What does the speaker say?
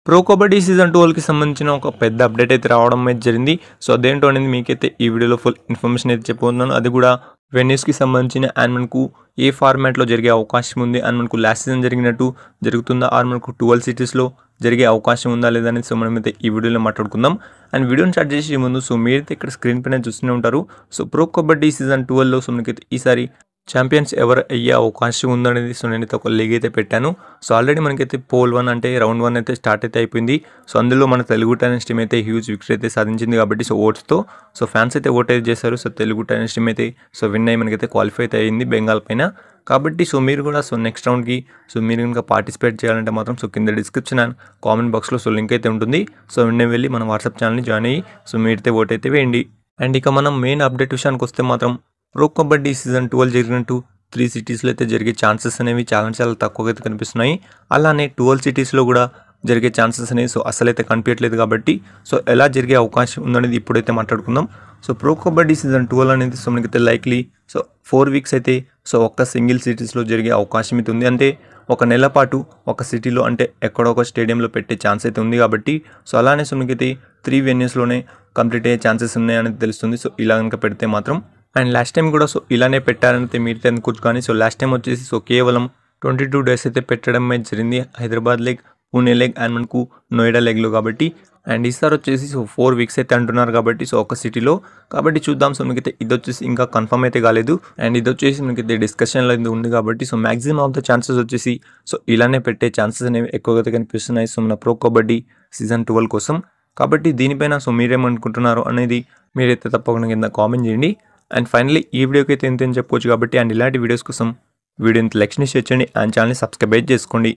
Pro kabaddi season 12కి సంబంధించిన ఒక పెద్ద అప్డేట్ అయితే రావడం అయితే జరిగింది. సో అదేంటో అనేది మీకైతే ఈ వీడియోలో ఫుల్ ఇన్ఫర్మేషన్ అయితే చెప్పబోతున్నాను. అది కూడా వెన్యూస్కి సంబంధించిన అండ్ మనకు ఏ ఫార్మాట్లో జరిగే అవకాశం ఉంది అండ్ మనకు లాస్ట్ సీజన్ జరిగినట్టు జరుగుతుందా ఆర్ మనకు 12 సిటీస్లో జరిగే అవకాశం ఉందా లేదా అనేది సో మనమైతే ఈ వీడియోలో మాట్లాడుకుందాం. అండ్ వీడియోని స్టార్ట్ చేసే ముందు సో మీరైతే ఇక్కడ స్క్రీన్ పైన చూస్తూనే ఉంటారు. సో ప్రో కబడ్డీ సీజన్ 12లో సో మనకైతే ఈసారి ఛాంపియన్స్ ఎవరు అయ్యే అవకాశం ఉందనేది సో నేనైతే ఒక లీగ్ అయితే పెట్టాను. సో ఆల్రెడీ మనకైతే పోల్ 1 అంటే రౌండ్ 1 అయితే స్టార్ట్ అయితే అయిపోయింది. సో అందులో మన తెలుగు టైటన్స్ టీమ్ అయితే హ్యూజ్ విక్టరీ అయితే సాధించింది కాబట్టి సో ఓట్స్తో సో ఫ్యాన్స్ అయితే ఓట్ అయితే చేశారు. సో తెలుగు టైటన్స్ టీమ్ అయితే సో విన్ అయ్యి మనకైతే క్వాలిఫై అయితే అయ్యింది బెంగాల్ పైన. కాబట్టి సో మీరు కూడా సో నెక్స్ట్ రౌండ్కి సో మీరు కనుక పార్టిసిపేట్ చేయాలంటే మాత్రం సో కింద డిస్క్రిప్షన్ అండ్ కామెంట్ బాక్స్లో సో లింక్ అయితే ఉంటుంది. సో వెంటనే వెళ్ళి మన వాట్సాప్ ఛానల్ని జాయిన్ అయ్యి సో మీరైతే ఓట్ అయితే వేయండి. అండ్ ఇక మనం మెయిన్ అప్డేట్ విషయానికి వస్తే మాత్రం ప్రో కబడ్డీ సీజన్ 12 జరిగినట్టు 3 సిటీస్లో అయితే జరిగే ఛాన్సెస్ అనేవి చాలా తక్కువగా అయితే కనిపిస్తున్నాయి. అలానే 12 సిటీస్లో కూడా జరిగే ఛాన్సెస్ అనేవి సో అసలైతే కనిపించట్లేదు. కాబట్టి సో ఎలా జరిగే అవకాశం ఉందనేది ఇప్పుడైతే మాట్లాడుకుందాం. సో ప్రో కబడ్డీ సీజన్ 12 అనేది సో మనకైతే లైక్లీ సో 4 వీక్స్ అయితే సో ఒక్క సింగిల్ సిటీస్లో జరిగే అవకాశం అయితే ఉంది. అంటే ఒక నెల పాటు ఒక సిటీలో అంటే ఎక్కడో ఒక స్టేడియంలో పెట్టే ఛాన్స్ అయితే ఉంది. కాబట్టి సో అలానే సో మనకైతే 3 వెన్యూస్లోనే కంప్లీట్ అయ్యే ఛాన్సెస్ ఉన్నాయనేది తెలుస్తుంది. సో ఇలా కనుక పెడితే మాత్రం అండ్ లాస్ట్ టైం కూడా సో ఇలానే పెట్టారంటే మీరు అనుకోవచ్చు. కానీ సో లాస్ట్ టైం వచ్చేసి సో కేవలం 22 డేస్ అయితే పెట్టడం అయితే జరిగింది. Hyderabad leg, Pune leg and మనకు నోయిడా లెగ్లో. కాబట్టి అండ్ ఈసారి వచ్చేసి సో 4 వీక్స్ అయితే అంటున్నారు కాబట్టి సో ఒక సిటీలో. కాబట్టి చూద్దాం. సో మనకైతే ఇది వచ్చేసి ఇంకా కన్ఫర్మ్ అయితే కాలేదు. అండ్ ఇది వచ్చేసి మనకైతే డిస్కషన్లో అయితే ఉంది. కాబట్టి so maximum of the chances వచ్చేసి సో ఇలానే పెట్టే ఛాన్సెస్ అనేవి ఎక్కువగా కనిపిస్తున్నాయి సో మన ప్రో కబడ్డీ సీజన్ 12 కోసం. కాబట్టి దీనిపైన సో మీరేమనుకుంటున్నారు అనేది మీరైతే తప్పకుండా కింద కామెంట్ చేయండి. అండ్ ఫైనల్లీ ఈ వీడియోకి అయితే ఎంత చెప్పుకోవచ్చు. కాబట్టి అండ్ ఇలాంటి వీడియోస్ కోసం వీడియోని లైక్ చేయండి అండ్ ఛానల్ని సబ్స్క్రైబ్ చేసుకోండి.